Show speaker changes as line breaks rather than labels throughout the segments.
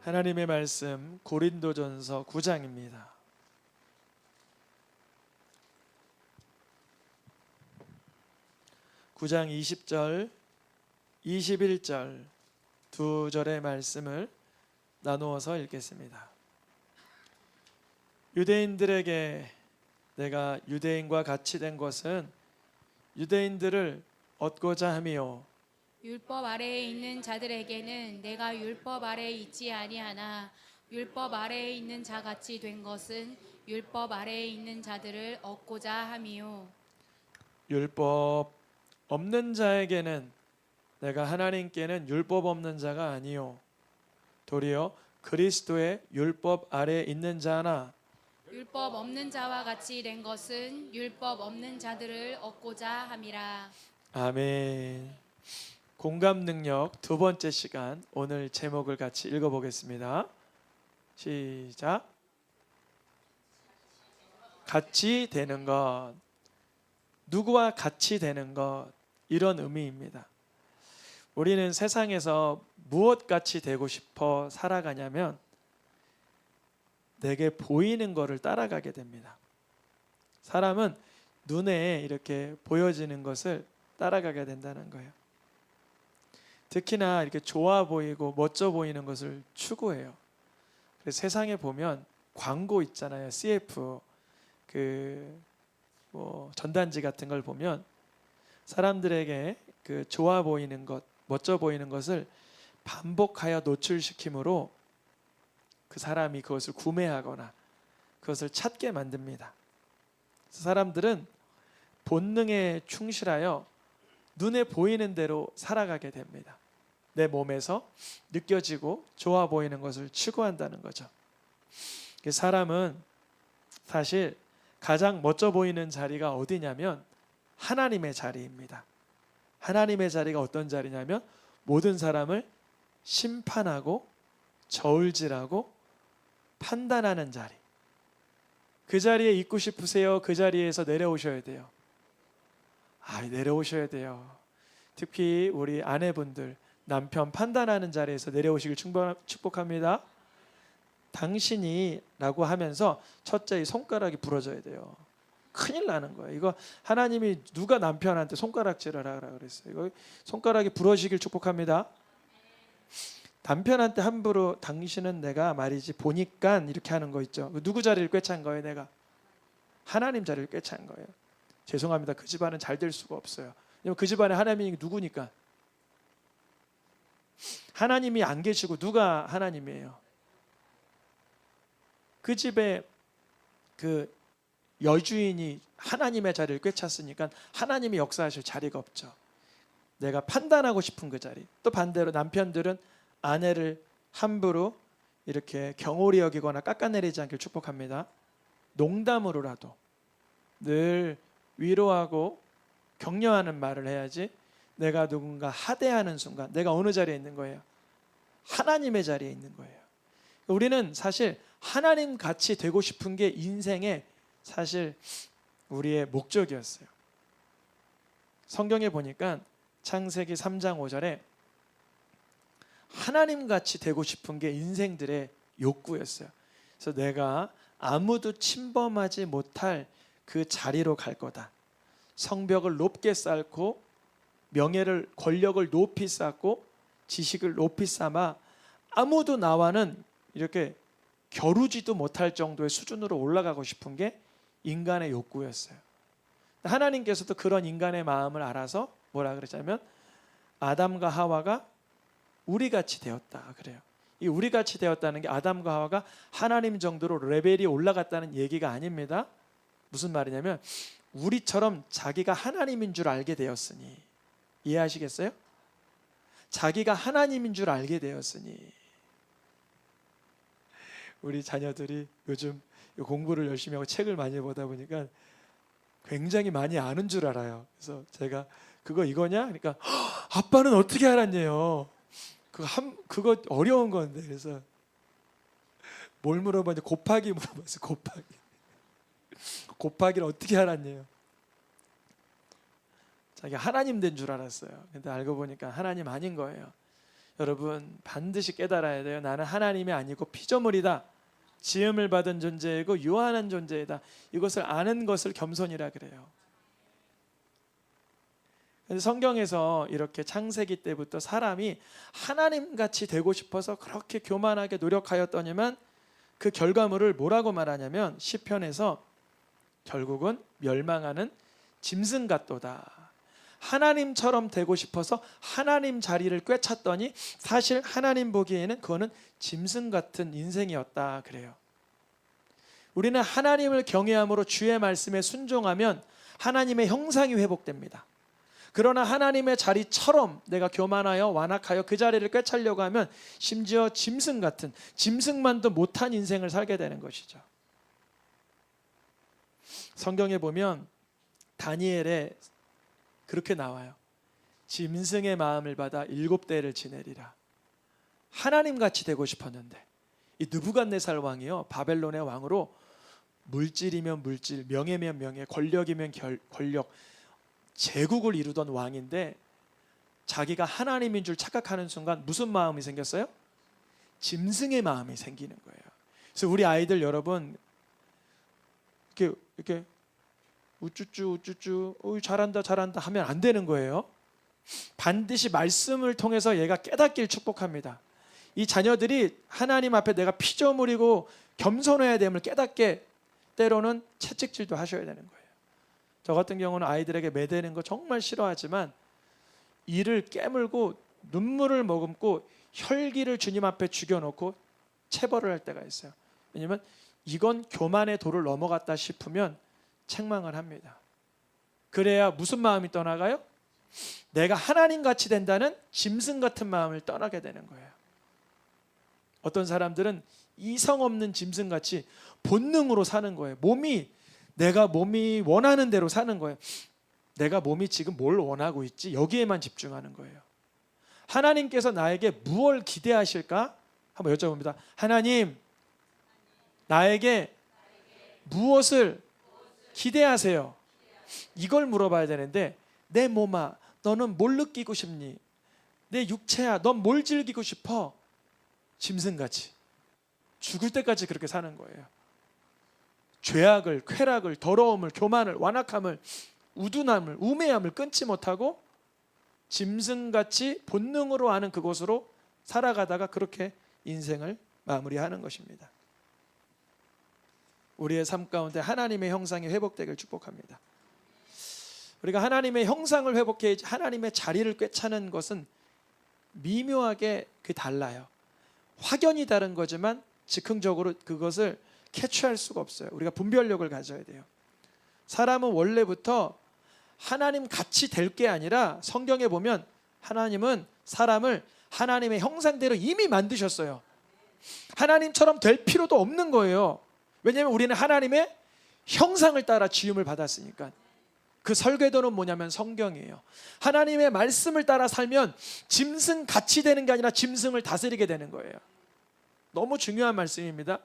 하나님의 말씀 고린도전서 9장입니다. 9장 20절, 21절 두 절의 말씀을 나누어서 읽겠습니다. 유대인들에게 내가 유대인과 같이 된 것은 유대인들을 얻고자 함이요
율법 아래에 있는 자들에게는 내가 율법 아래에 있지 아니하나 율법 아래에 있는 자 같이 된 것은 율법 아래에 있는 자들을 얻고자 함이요.
율법 없는 자에게는 내가 하나님께는 율법 없는 자가 아니요 도리어 그리스도의 율법 아래에 있는 자나
율법 없는 자와 같이 된 것은 율법 없는 자들을 얻고자 함이라.
아멘. 공감 능력 두 번째 시간, 오늘 제목을 같이 읽어보겠습니다. 시작. 같이 되는 것, 누구와 같이 되는 것, 이런 의미입니다. 우리는 세상에서 무엇 같이 되고 싶어 살아가냐면 내게 보이는 것을 따라가게 됩니다. 사람은 눈에 이렇게 보여지는 것을 따라가게 된다는 거예요. 특히나 이렇게 좋아 보이고 멋져 보이는 것을 추구해요. 그래서 세상에 보면 광고 있잖아요. CF 전단지 같은 걸 보면 사람들에게 그 좋아 보이는 것, 멋져 보이는 것을 반복하여 노출시킴으로 그 사람이 그것을 구매하거나 그것을 찾게 만듭니다. 그래서 사람들은 본능에 충실하여 눈에 보이는 대로 살아가게 됩니다. 내 몸에서 느껴지고 좋아 보이는 것을 추구한다는 거죠. 사람은 사실 가장 멋져 보이는 자리가 어디냐면 하나님의 자리입니다. 하나님의 자리가 어떤 자리냐면 모든 사람을 심판하고 저울질하고 판단하는 자리. 그 자리에 있고 싶으세요? 그 자리에서 내려오셔야 돼요. 내려오셔야 돼요. 특히 우리 아내분들, 남편 판단하는 자리에서 내려오시길 축복합니다. 당신이 라고 하면서 첫째 이 손가락이 부러져야 돼요. 큰일 나는 거예요. 이거 하나님이 누가 남편한테 손가락질을 하라 그랬어요. 이거 손가락이 부러지길 축복합니다. 남편한테 함부로 당신은 내가 말이지 보니까 이렇게 하는 거 있죠. 누구 자리를 꿰찬 거예요? 내가 하나님 자리를 꿰찬 거예요. 죄송합니다. 그 집안은 잘 될 수가 없어요. 왜냐면 그 집안에 하나님이 누구니까? 하나님이 안 계시고 누가 하나님이에요? 그 집에 그 여주인이 하나님의 자리를 꿰찼으니까 하나님이 역사하실 자리가 없죠. 내가 판단하고 싶은 그 자리. 또 반대로 남편들은 아내를 함부로 이렇게 경홀히 여기거나 깎아내리지 않길 축복합니다. 농담으로라도 늘 위로하고 격려하는 말을 해야지. 내가 누군가 하대하는 순간 내가 어느 자리에 있는 거예요? 하나님의 자리에 있는 거예요. 우리는 사실 하나님 같이 되고 싶은 게 인생의 사실 우리의 목적이었어요. 성경에 보니까 창세기 3장 5절에 하나님 같이 되고 싶은 게 인생들의 욕구였어요. 그래서 내가 아무도 침범하지 못할 그 자리로 갈 거다. 성벽을 높게 쌓고 명예를, 권력을 높이 쌓고 지식을 높이 쌓아 아무도 나와는 이렇게 겨루지도 못할 정도의 수준으로 올라가고 싶은 게 인간의 욕구였어요. 하나님께서도 그런 인간의 마음을 알아서 뭐라 그랬냐면 아담과 하와가 우리같이 되었다 그래요. 이 우리같이 되었다는 게 아담과 하와가 하나님 정도로 레벨이 올라갔다는 얘기가 아닙니다. 무슨 말이냐면 우리처럼 자기가 하나님인 줄 알게 되었으니, 이해하시겠어요? 자기가 하나님인 줄 알게 되었으니. 우리 자녀들이 요즘 공부를 열심히 하고 책을 많이 보다 보니까 굉장히 많이 아는 줄 알아요. 그래서 제가 그거 이거냐? 그러니까 아빠는 어떻게 알았냐요. 그거 어려운 건데. 그래서 뭘 물어봤는데 곱하기 물어봤어요. 곱하기를 어떻게 알았냐요. 자기가 하나님 된 줄 알았어요. 근데 알고 보니까 하나님 아닌 거예요. 여러분 반드시 깨달아야 돼요. 나는 하나님이 아니고 피조물이다. 지음을 받은 존재이고 유한한 존재이다. 이것을 아는 것을 겸손이라 그래요. 성경에서 이렇게 창세기 때부터 사람이 하나님같이 되고 싶어서 그렇게 교만하게 노력하였더니만 그 결과물을 뭐라고 말하냐면 시편에서 결국은 멸망하는 짐승 같도다. 하나님처럼 되고 싶어서 하나님 자리를 꿰찼더니 사실 하나님 보기에는 그거는 짐승 같은 인생이었다 그래요. 우리는 하나님을 경외함으로 주의 말씀에 순종하면 하나님의 형상이 회복됩니다. 그러나 하나님의 자리처럼 내가 교만하여 완악하여 그 자리를 꿰차려고 하면 심지어 짐승 같은, 짐승만도 못한 인생을 살게 되는 것이죠. 성경에 보면 다니엘에 그렇게 나와요. 짐승의 마음을 받아 7대를 지내리라. 하나님같이 되고 싶었는데 이 느부갓네살 왕이요, 바벨론의 왕으로 물질이면 물질, 명예면 명예, 권력이면 권력, 제국을 이루던 왕인데 자기가 하나님인 줄 착각하는 순간 무슨 마음이 생겼어요? 짐승의 마음이 생기는 거예요. 그래서 우리 아이들 여러분 이렇게 우쭈쭈 잘한다 잘한다 하면 안 되는 거예요. 반드시 말씀을 통해서 얘가 깨닫길 축복합니다. 이 자녀들이 하나님 앞에 내가 피조물이고 겸손해야 됨을 깨닫게 때로는 채찍질도 하셔야 되는 거예요. 저 같은 경우는 아이들에게 매대는 거 정말 싫어하지만 이를 깨물고 눈물을 머금고 혈기를 주님 앞에 죽여놓고 체벌을 할 때가 있어요. 왜냐하면 이건 교만의 도를 넘어갔다 싶으면 책망을 합니다. 그래야 무슨 마음이 떠나가요? 내가 하나님같이 된다는 짐승 같은 마음을 떠나게 되는 거예요. 어떤 사람들은 이성 없는 짐승같이 본능으로 사는 거예요. 내가 몸이 원하는 대로 사는 거예요. 내가 몸이 지금 뭘 원하고 있지? 여기에만 집중하는 거예요. 하나님께서 나에게 무엇을 기대하실까? 한번 여쭤봅니다. 하나님, 나에게 무엇을 기대하세요? 이걸 물어봐야 되는데 내 몸아, 너는 뭘 느끼고 싶니? 내 육체야, 넌 뭘 즐기고 싶어? 짐승같이 죽을 때까지 그렇게 사는 거예요. 죄악을, 쾌락을, 더러움을, 교만을, 완악함을, 우둔함을, 우매함을 끊지 못하고 짐승같이 본능으로 하는 그곳으로 살아가다가 그렇게 인생을 마무리하는 것입니다. 우리의 삶 가운데 하나님의 형상이 회복되길 축복합니다. 우리가 하나님의 형상을 회복해 하나님의 자리를 꿰차는 것은 미묘하게 달라요. 확연히 다른 거지만 즉흥적으로 그것을 캐치할 수가 없어요. 우리가 분별력을 가져야 돼요. 사람은 원래부터 하나님 같이 될 게 아니라 성경에 보면 하나님은 사람을 하나님의 형상대로 이미 만드셨어요. 하나님처럼 될 필요도 없는 거예요. 왜냐하면 우리는 하나님의 형상을 따라 지음을 받았으니까. 그 설계도는 뭐냐면 성경이에요. 하나님의 말씀을 따라 살면 짐승같이 되는 게 아니라 짐승을 다스리게 되는 거예요. 너무 중요한 말씀입니다.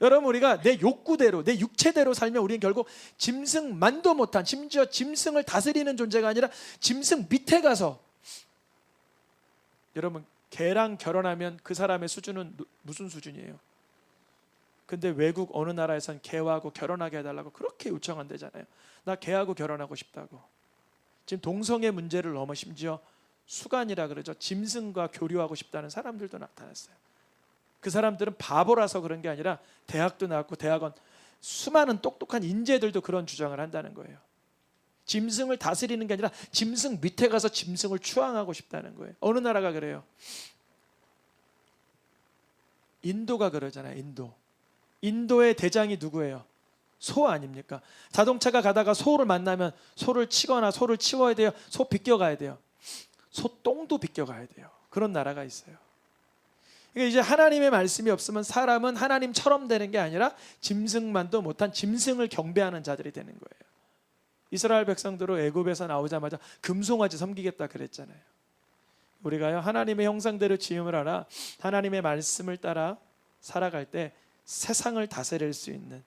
여러분, 우리가 내 욕구대로, 내 육체대로 살면 우리는 결국 짐승만도 못한, 심지어 짐승을 다스리는 존재가 아니라 짐승 밑에 가서, 여러분 개랑 결혼하면 그 사람의 수준은 무슨 수준이에요? 근데 외국 어느 나라에선 개하고 결혼하게 해달라고 그렇게 요청한대잖아요. 나 개하고 결혼하고 싶다고. 지금 동성애 문제를 넘어 심지어 수간이라 그러죠. 짐승과 교류하고 싶다는 사람들도 나타났어요. 그 사람들은 바보라서 그런 게 아니라 대학도 나왔고 대학원 수많은 똑똑한 인재들도 그런 주장을 한다는 거예요. 짐승을 다스리는 게 아니라 짐승 밑에 가서 짐승을 추앙하고 싶다는 거예요. 어느 나라가 그래요? 인도가 그러잖아요. 인도의 대장이 누구예요? 소 아닙니까? 자동차가 가다가 소를 만나면 소를 치거나 소를 치워야 돼요? 소 비껴가야 돼요? 소똥도 비껴가야 돼요. 그런 나라가 있어요. 그러니까 이제 하나님의 말씀이 없으면 사람은 하나님처럼 되는 게 아니라 짐승만도 못한 짐승을 경배하는 자들이 되는 거예요. 이스라엘 백성들은 애굽에서 나오자마자 금송아지 섬기겠다 그랬잖아요. 우리가요, 하나님의 형상대로 지음을 알아 하나님의 말씀을 따라 살아갈 때 세상을 다스릴 수 있는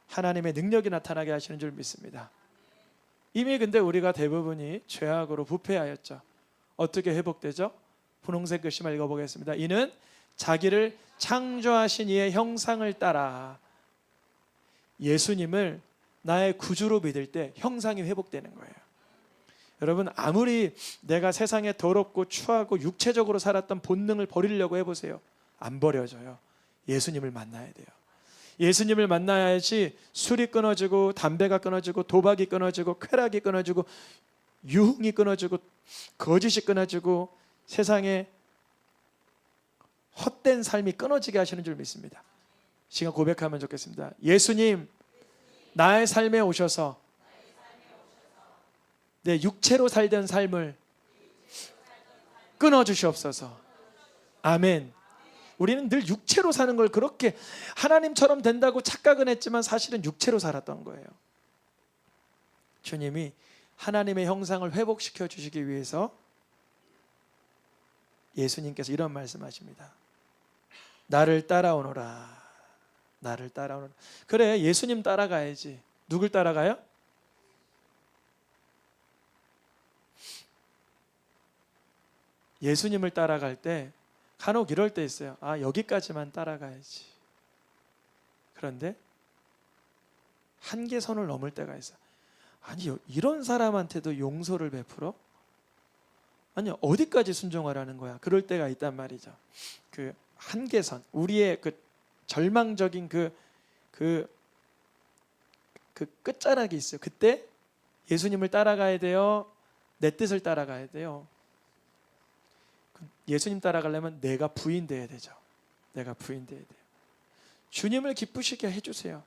하나님의 능력이 나타나게 하시는 줄 믿습니다. 이미 근데 우리가 대부분이 죄악으로 부패하였죠. 어떻게 회복되죠? 분홍색 글씨만 읽어보겠습니다. 이는 자기를 창조하신 이의 형상을 따라. 예수님을 나의 구주로 믿을 때 형상이 회복되는 거예요. 여러분, 아무리 내가 세상에 더럽고 추하고 육체적으로 살았던 본능을 버리려고 해보세요. 안 버려져요. 예수님을 만나야 돼요. 예수님을 만나야지 술이 끊어지고 담배가 끊어지고 도박이 끊어지고 쾌락이 끊어지고 유흥이 끊어지고 거짓이 끊어지고 세상에 헛된 삶이 끊어지게 하시는 줄 믿습니다. 시간 고백하면 좋겠습니다. 예수님, 나의 삶에 오셔서 내 육체로 살던 삶을 끊어주시옵소서. 아멘. 우리는 늘 육체로 사는 걸 그렇게 하나님처럼 된다고 착각은 했지만 사실은 육체로 살았던 거예요. 주님이 하나님의 형상을 회복시켜 주시기 위해서 예수님께서 이런 말씀하십니다. 나를 따라오너라. 나를 따라오너라. 그래, 예수님 따라가야지. 누굴 따라가요? 예수님을 따라갈 때 간혹 이럴 때 있어요. 아, 여기까지만 따라가야지. 그런데 한계선을 넘을 때가 있어요. 아니, 이런 사람한테도 용서를 베풀어? 아니, 어디까지 순종하라는 거야? 그럴 때가 있단 말이죠. 그 한계선, 우리의 그 절망적인 그 끝자락이 있어요. 그때 예수님을 따라가야 돼요? 내 뜻을 따라가야 돼요? 예수님 따라가려면 내가 부인돼야 되죠. 내가 부인돼야 돼요. 주님을 기쁘시게 해주세요.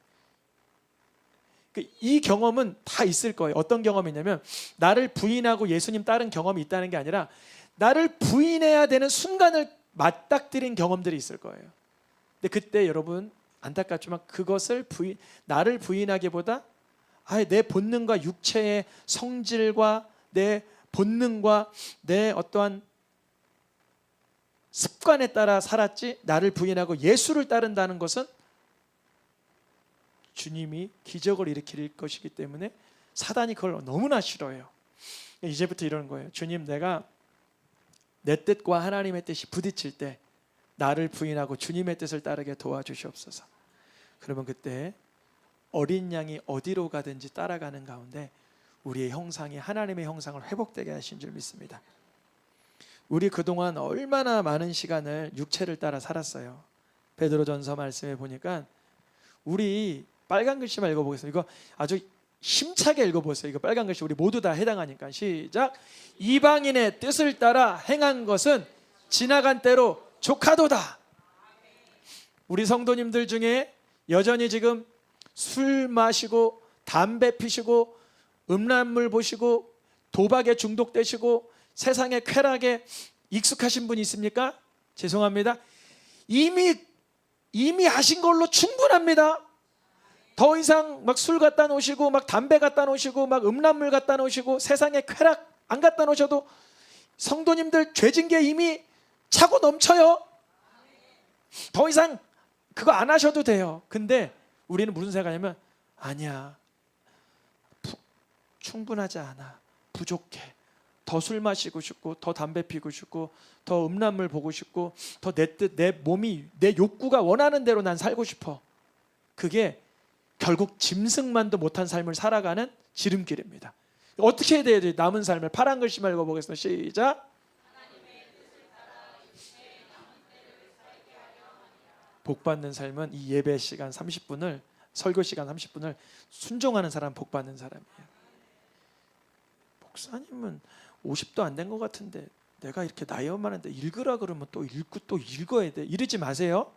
이 경험은 다 있을 거예요. 어떤 경험이냐면 나를 부인하고 예수님 따른 경험이 있다는 게 아니라 나를 부인해야 되는 순간을 맞닥뜨린 경험들이 있을 거예요. 근데 그때 여러분 안타깝지만 그것을 나를 부인하기보다 내 본능과 육체의 성질과 내 본능과 내 어떠한 습관에 따라 살았지, 나를 부인하고 예수를 따른다는 것은 주님이 기적을 일으킬 것이기 때문에 사단이 그걸 너무나 싫어해요. 이제부터 이러는 거예요. 주님, 내가 내 뜻과 하나님의 뜻이 부딪힐 때 나를 부인하고 주님의 뜻을 따르게 도와주시옵소서. 그러면 그때 어린 양이 어디로 가든지 따라가는 가운데 우리의 형상이 하나님의 형상을 회복되게 하신 줄 믿습니다. 우리 그동안 얼마나 많은 시간을 육체를 따라 살았어요. 베드로전서 말씀에 보니까 우리 빨간 글씨만 읽어보겠습니다. 이거 아주 힘차게 읽어보세요. 이거 빨간 글씨 우리 모두 다 해당하니까. 시작. 이방인의 뜻을 따라 행한 것은 지나간 때로 족하도다. 우리 성도님들 중에 여전히 지금 술 마시고 담배 피시고 음란물 보시고 도박에 중독되시고 세상의 쾌락에 익숙하신 분이 있습니까? 죄송합니다. 이미 하신 걸로 충분합니다. 더 이상 막 술 갖다 놓으시고 막 담배 갖다 놓으시고 막 음란물 갖다 놓으시고 세상의 쾌락 안 갖다 놓으셔도 성도님들 죄진게 이미 차고 넘쳐요. 더 이상 그거 안 하셔도 돼요. 근데 우리는 무슨 생각하냐면 아니야, 충분하지 않아, 부족해. 더 술 마시고 싶고 더 담배 피고 싶고 더 음란물 보고 싶고 더 내 몸이 내 욕구가 원하는 대로 난 살고 싶어. 그게 결국 짐승만도 못한 삶을 살아가는 지름길입니다. 어떻게 해야 돼요? 남은 삶을 파란 글씨만 읽어보겠습니다. 시작. 복 받는 삶은 이 예배 시간 30분을 설교 시간 30분을 순종하는 사람 복 받는 사람이에요. 목사님은 50도 안 된 것 같은데 내가 이렇게 나이 많은데 읽으라 그러면 또 읽고 또 읽어야 돼. 이러지 마세요.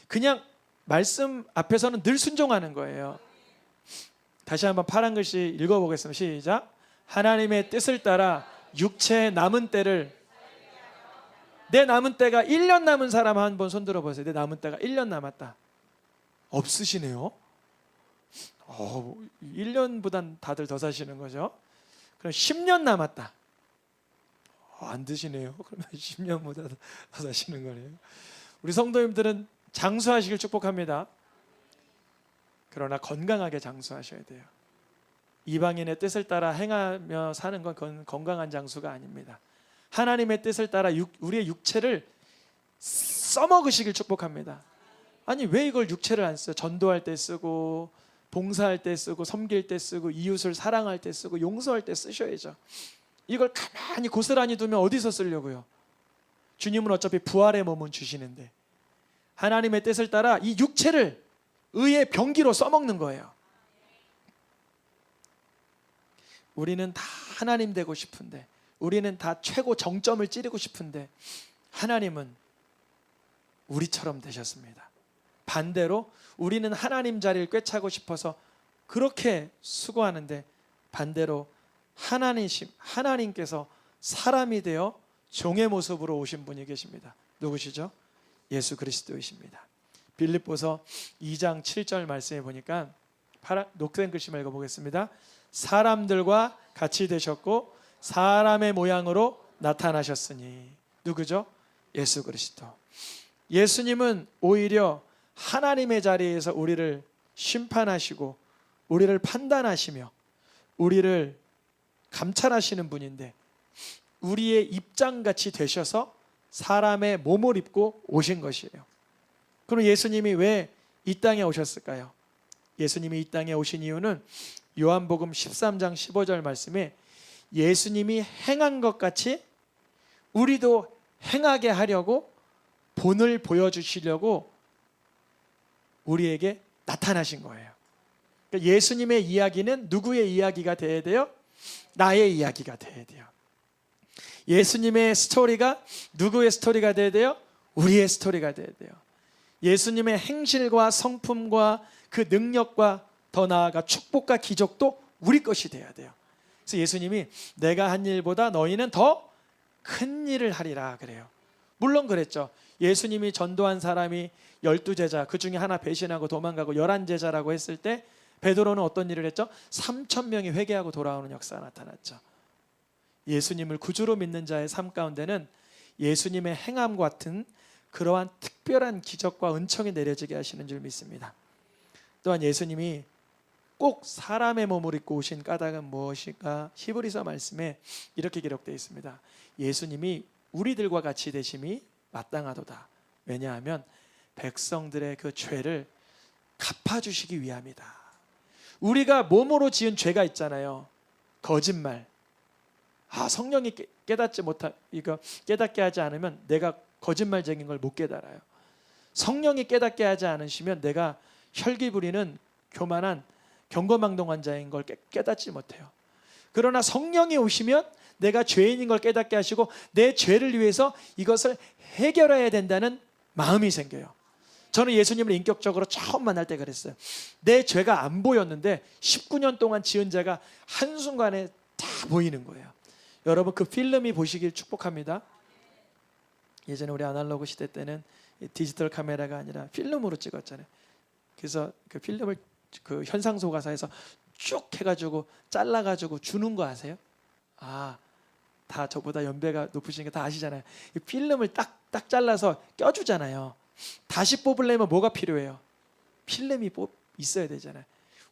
그냥 말씀 앞에서는 늘 순종하는 거예요. 다시 한번 파란 글씨 읽어보겠습니다. 시작. 하나님의 뜻을 따라 육체의 남은 때를, 내 남은 때가 1년 남은 사람 한번 손 들어보세요. 내 남은 때가 1년 남았다. 없으시네요. 1년보단 다들 더 사시는 거죠. 그럼 10년 남았다. 안 드시네요. 그러면 10년보다 더 사시는 거네요. 우리 성도님들은 장수하시길 축복합니다. 그러나 건강하게 장수하셔야 돼요. 이방인의 뜻을 따라 행하며 사는 건 건강한 장수가 아닙니다. 하나님의 뜻을 따라 우리의 육체를 써먹으시길 축복합니다. 아니 왜 이걸 육체를 안 써요? 전도할 때 쓰고 봉사할 때 쓰고 섬길 때 쓰고 이웃을 사랑할 때 쓰고 용서할 때 쓰셔야죠. 이걸 가만히 고스란히 두면 어디서 쓰려고요? 주님은 어차피 부활의 몸은 주시는데 하나님의 뜻을 따라 이 육체를 의의 병기로 써먹는 거예요. 우리는 다 하나님 되고 싶은데, 우리는 다 최고 정점을 찌르고 싶은데 하나님은 우리처럼 되셨습니다. 반대로 우리는 하나님 자리를 꿰차고 싶어서 그렇게 수고하는데 반대로 하나님께서 사람이 되어 종의 모습으로 오신 분이 계십니다. 누구시죠? 예수 그리스도이십니다. 빌립보서 2장 7절 말씀에 보니까 녹색 글씨만 읽어보겠습니다. 사람들과 같이 되셨고 사람의 모양으로 나타나셨으니. 누구죠? 예수 그리스도. 예수님은 오히려 하나님의 자리에서 우리를 심판하시고 우리를 판단하시며 우리를 감찰하시는 분인데 우리의 입장같이 되셔서 사람의 몸을 입고 오신 것이에요. 그럼 예수님이 왜 이 땅에 오셨을까요? 예수님이 이 땅에 오신 이유는 요한복음 13장 15절 말씀에 예수님이 행한 것 같이 우리도 행하게 하려고 본을 보여주시려고 우리에게 나타나신 거예요. 그러니까 예수님의 이야기는 누구의 이야기가 돼야 돼요? 나의 이야기가 돼야 돼요. 예수님의 스토리가 누구의 스토리가 돼야 돼요? 우리의 스토리가 돼야 돼요. 예수님의 행실과 성품과 그 능력과 더 나아가 축복과 기적도 우리 것이 돼야 돼요. 그래서 예수님이 내가 한 일보다 너희는 더 큰 일을 하리라 그래요. 물론 그랬죠. 예수님이 전도한 사람이 12제자, 그 중에 하나 배신하고 도망가고 11제자라고 했을 때 베드로는 어떤 일을 했죠? 3,000명이 회개하고 돌아오는 역사가 나타났죠. 예수님을 구주로 믿는 자의 삶 가운데는 예수님의 행함 같은 그러한 특별한 기적과 은총이 내려지게 하시는 줄 믿습니다. 또한 예수님이 꼭 사람의 몸을 입고 오신 까닭은 무엇인가? 히브리서 말씀에 이렇게 기록되어 있습니다. 예수님이 우리들과 같이 되심이 마땅하도다. 왜냐하면 백성들의 그 죄를 갚아주시기 위함이다. 우리가 몸으로 지은 죄가 있잖아요. 거짓말. 성령이 깨닫게 하지 않으면 내가 거짓말쟁인 걸 못 깨달아요. 성령이 깨닫게 하지 않으시면 내가 혈기 부리는 교만한 경거망동한 자인 걸 깨닫지 못해요. 그러나 성령이 오시면 내가 죄인인 걸 깨닫게 하시고 내 죄를 위해서 이것을 해결해야 된다는 마음이 생겨요. 저는 예수님을 인격적으로 처음 만날 때 그랬어요. 내 죄가 안 보였는데 19년 동안 지은 죄가 한순간에 다 보이는 거예요. 여러분 그 필름이 보시길 축복합니다. 예전에 우리 아날로그 시대 때는 디지털 카메라가 아니라 필름으로 찍었잖아요. 그래서 그 필름을 그 현상소가사에서 쭉 해가지고 잘라가지고 주는 거 아세요? 다 저보다 연배가 높으시니까 다 아시잖아요. 이 필름을 딱 잘라서 껴주잖아요. 다시 뽑으려면 뭐가 필요해요? 필름이 있어야 되잖아요.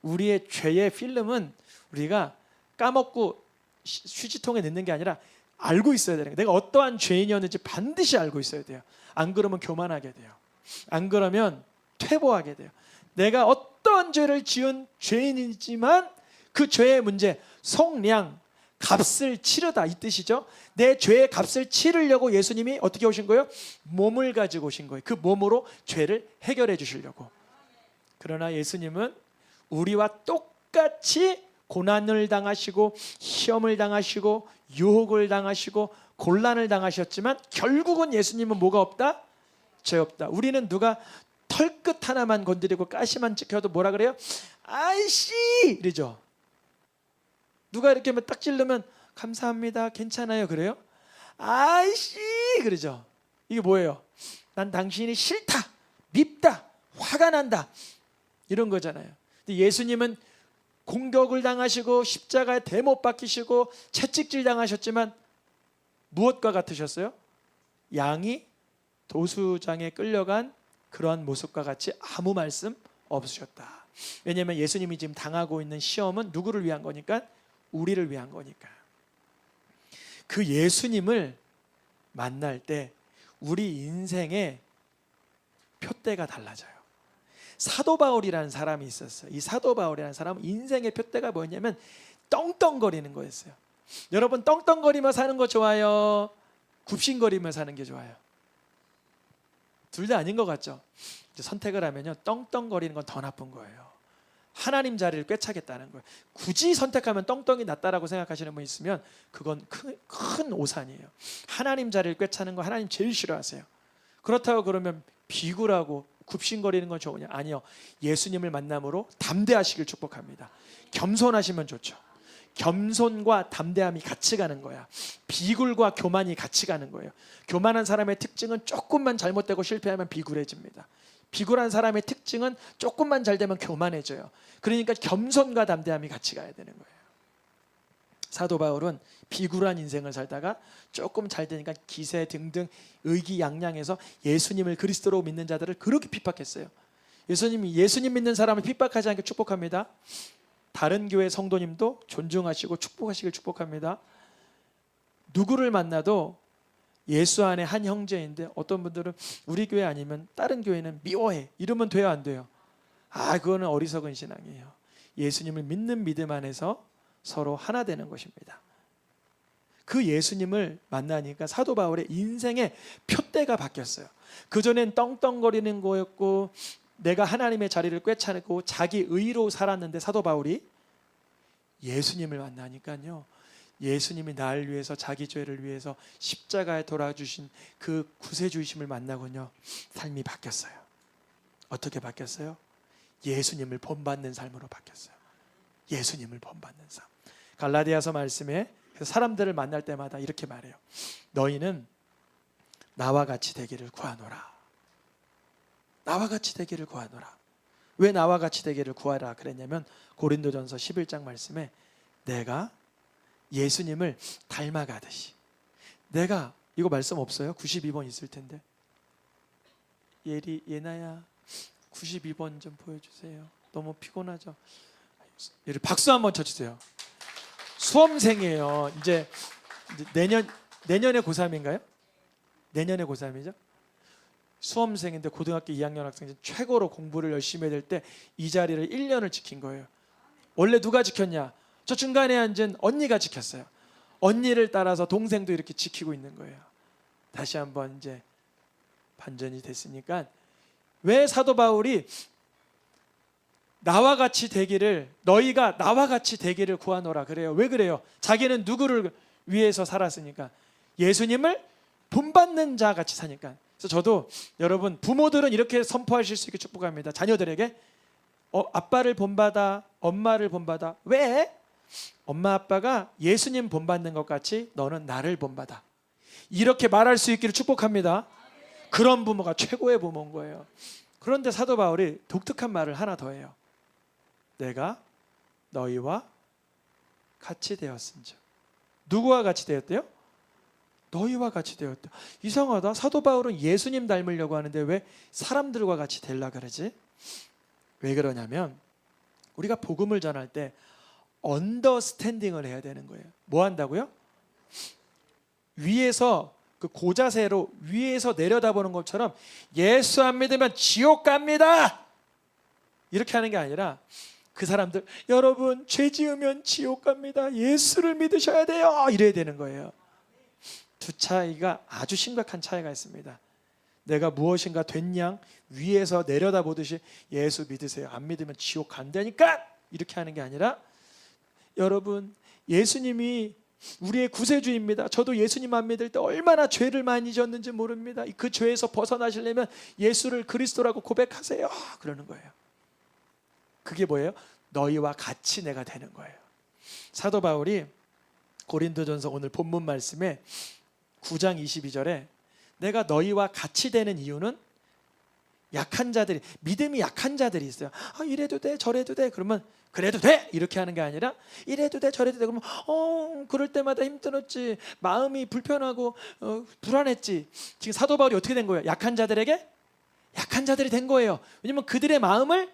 우리의 죄의 필름은 우리가 까먹고 휴지통에 넣는 게 아니라 알고 있어야 되는 거예요. 내가 어떠한 죄인이었는지 반드시 알고 있어야 돼요. 안 그러면 교만하게 돼요. 안 그러면 퇴보하게 돼요. 내가 어떠한 죄를 지은 죄인이지만 그 죄의 문제, 속량, 값을 치르다 이 뜻이죠. 내 죄의 값을 치르려고 예수님이 어떻게 오신 거예요? 몸을 가지고 오신 거예요. 그 몸으로 죄를 해결해 주시려고. 그러나 예수님은 우리와 똑같이 고난을 당하시고 시험을 당하시고 유혹을 당하시고 곤란을 당하셨지만 결국은 예수님은 뭐가 없다? 죄 없다. 우리는 누가 털끝 하나만 건드리고 가시만 찍혀도 뭐라 그래요? 아이씨 이러죠. 누가 이렇게 딱 찌르면 감사합니다 괜찮아요 그래요? 아이씨 그러죠. 이게 뭐예요? 난 당신이 싫다 밉다 화가 난다 이런 거잖아요. 근데 예수님은 공격을 당하시고 십자가에 대못 박히시고 채찍질 당하셨지만 무엇과 같으셨어요? 양이 도수장에 끌려간 그러한 모습과 같이 아무 말씀 없으셨다. 왜냐하면 예수님이 지금 당하고 있는 시험은 누구를 위한 거니까? 우리를 위한 거니까. 그 예수님을 만날 때 우리 인생의 표대가 달라져요. 사도 바울이라는 사람이 있었어요. 이 사도 바울이라는 사람은 인생의 표대가 뭐였냐면 떵떵거리는 거였어요. 여러분, 떵떵거리며 사는 거 좋아요? 굽신거리며 사는 게 좋아요? 둘 다 아닌 것 같죠? 이제 선택을 하면요, 떵떵거리는 건 더 나쁜 거예요. 하나님 자리를 꿰차겠다는 거예요. 굳이 선택하면 떵떵이 낫다라고 생각하시는 분 있으면 그건 큰 오산이에요. 하나님 자리를 꿰차는 거 하나님 제일 싫어하세요. 그렇다고 그러면 비굴하고 굽신거리는 건 좋으냐? 아니요. 예수님을 만남으로 담대하시길 축복합니다. 겸손하시면 좋죠. 겸손과 담대함이 같이 가는 거야. 비굴과 교만이 같이 가는 거예요. 교만한 사람의 특징은 조금만 잘못되고 실패하면 비굴해집니다. 비굴한 사람의 특징은 조금만 잘 되면 교만해져요. 그러니까 겸손과 담대함이 같이 가야 되는 거예요. 사도 바울은 비굴한 인생을 살다가 조금 잘 되니까 기세 등등 의기양양해서 예수님을 그리스도로 믿는 자들을 그렇게 핍박했어요. 예수님 믿는 사람을 핍박하지 않게 축복합니다. 다른 교회 성도님도 존중하시고 축복하시길 축복합니다. 누구를 만나도 예수 안에 한 형제인데 어떤 분들은 우리 교회 아니면 다른 교회는 미워해. 이러면 돼요, 안 돼요? 그거는 어리석은 신앙이에요. 예수님을 믿는 믿음 안에서 서로 하나 되는 것입니다. 그 예수님을 만나니까 사도 바울의 인생의 표대가 바뀌었어요. 그전엔 떵떵거리는 거였고 내가 하나님의 자리를 꿰차고 자기 의로 살았는데 사도 바울이 예수님을 만나니까요, 예수님이 나를 위해서 자기 죄를 위해서 십자가에 돌아주신 그 구세주이심을 만나군요, 삶이 바뀌었어요. 어떻게 바뀌었어요? 예수님을 본받는 삶으로 바뀌었어요. 예수님을 본받는 삶. 갈라디아서 말씀에 사람들을 만날 때마다 이렇게 말해요. 너희는 나와 같이 되기를 구하노라. 나와 같이 되기를 구하노라. 왜 나와 같이 되기를 구하라 그랬냐면 고린도전서 11장 말씀에 내가 예수님을 닮아가듯이, 내가, 이거 말씀 없어요? 92번 있을 텐데. 예나야 92번 좀 보여주세요. 너무 피곤하죠? 박수 한번 쳐주세요. 수험생이에요. 이제 내년에 고3인가요? 내년에 고3이죠? 수험생인데 고등학교 2학년 학생, 최고로 공부를 열심히 해야 될 때 이 자리를 1년을 지킨 거예요. 원래 누가 지켰냐? 저 중간에 앉은 언니가 지켰어요. 언니를 따라서 동생도 이렇게 지키고 있는 거예요. 다시 한번 이제 반전이 됐으니까, 왜 사도 바울이 나와 같이 되기를, 너희가 나와 같이 되기를 구하노라 그래요? 왜 그래요? 자기는 누구를 위해서 살았으니까, 예수님을 본받는 자 같이 사니까. 그래서 저도 여러분, 부모들은 이렇게 선포하실 수 있게 축복합니다. 자녀들에게 아빠를 본받아, 엄마를 본받아. 왜? 엄마 아빠가 예수님 본받는 것 같이 너는 나를 본받아. 이렇게 말할 수 있기를 축복합니다. 그런 부모가 최고의 부모인 거예요. 그런데 사도 바울이 독특한 말을 하나 더 해요. 내가 너희와 같이 되었은즉. 누구와 같이 되었대요? 너희와 같이 되었대. 이상하다. 사도 바울은 예수님 닮으려고 하는데 왜 사람들과 같이 되려 그러지? 왜 그러냐면 우리가 복음을 전할 때 언더스탠딩을 해야 되는 거예요. 뭐 한다고요? 위에서, 그 고자세로 위에서 내려다보는 것처럼 예수 안 믿으면 지옥 갑니다, 이렇게 하는 게 아니라, 그 사람들, 여러분 죄 지으면 지옥 갑니다, 예수를 믿으셔야 돼요, 이래야 되는 거예요. 두 차이가 아주 심각한 차이가 있습니다. 내가 무엇인가 된 양 위에서 내려다보듯이 예수 믿으세요, 안 믿으면 지옥 간다니까, 이렇게 하는 게 아니라, 여러분 예수님이 우리의 구세주입니다. 저도 예수님 안 믿을 때 얼마나 죄를 많이 졌는지 모릅니다. 그 죄에서 벗어나시려면 예수를 그리스도라고 고백하세요, 그러는 거예요. 그게 뭐예요? 너희와 같이 내가 되는 거예요. 사도 바울이 고린도전서 오늘 본문 말씀에 9장 22절에 내가 너희와 같이 되는 이유는, 약한 자들이, 믿음이 약한 자들이 있어요. 이래도 돼, 저래도 돼. 그러면 그래도 돼, 이렇게 하는 게 아니라, 이래도 돼, 저래도 돼. 그러면 그럴 때마다 힘들었지, 마음이 불편하고 불안했지. 지금 사도 바울이 어떻게 된 거예요? 약한 자들에게 약한 자들이 된 거예요. 왜냐면 그들의 마음을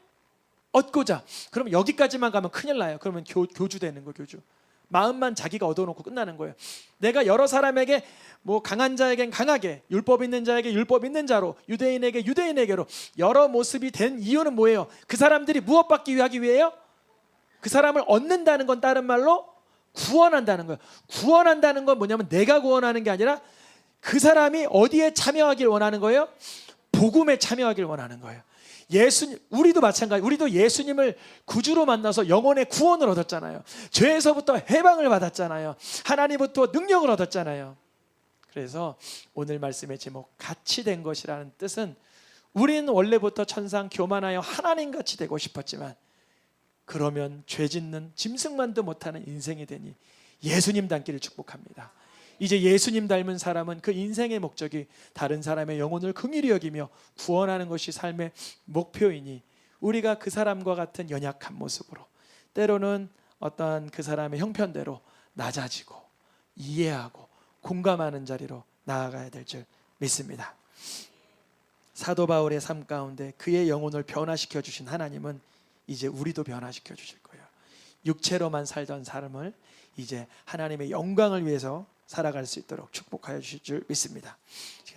얻고자. 그러면 여기까지만 가면 큰일 나요. 그러면 교주 되는 거, 교주. 마음만 자기가 얻어놓고 끝나는 거예요. 내가 여러 사람에게 뭐 강한 자에겐 강하게, 율법 있는 자에게 율법 있는 자로, 유대인에게 유대인에게로 여러 모습이 된 이유는 뭐예요? 그 사람들이 무엇 받기 하기 위해요? 그 사람을 얻는다는 건 다른 말로 구원한다는 거예요. 구원한다는 건 뭐냐면 내가 구원하는 게 아니라 그 사람이 어디에 참여하길 원하는 거예요? 복음에 참여하길 원하는 거예요. 우리도 마찬가지. 우리도 예수님을 구주로 만나서 영혼의 구원을 얻었잖아요. 죄에서부터 해방을 받았잖아요. 하나님부터 능력을 얻었잖아요. 그래서 오늘 말씀의 제목 같이 된 것이라는 뜻은 우리는 원래부터 천상 교만하여 하나님같이 되고 싶었지만 그러면 죄 짓는 짐승만도 못하는 인생이 되니 예수님 닮기를 축복합니다. 이제 예수님 닮은 사람은 그 인생의 목적이 다른 사람의 영혼을 긍휼히 여기며 구원하는 것이 삶의 목표이니 우리가 그 사람과 같은 연약한 모습으로 때로는 어떠한 그 사람의 형편대로 낮아지고 이해하고 공감하는 자리로 나아가야 될 줄 믿습니다. 사도 바울의 삶 가운데 그의 영혼을 변화시켜 주신 하나님은 이제 우리도 변화시켜 주실 거예요. 육체로만 살던 삶을 이제 하나님의 영광을 위해서 살아갈 수 있도록 축복하여 주실 줄 믿습니다.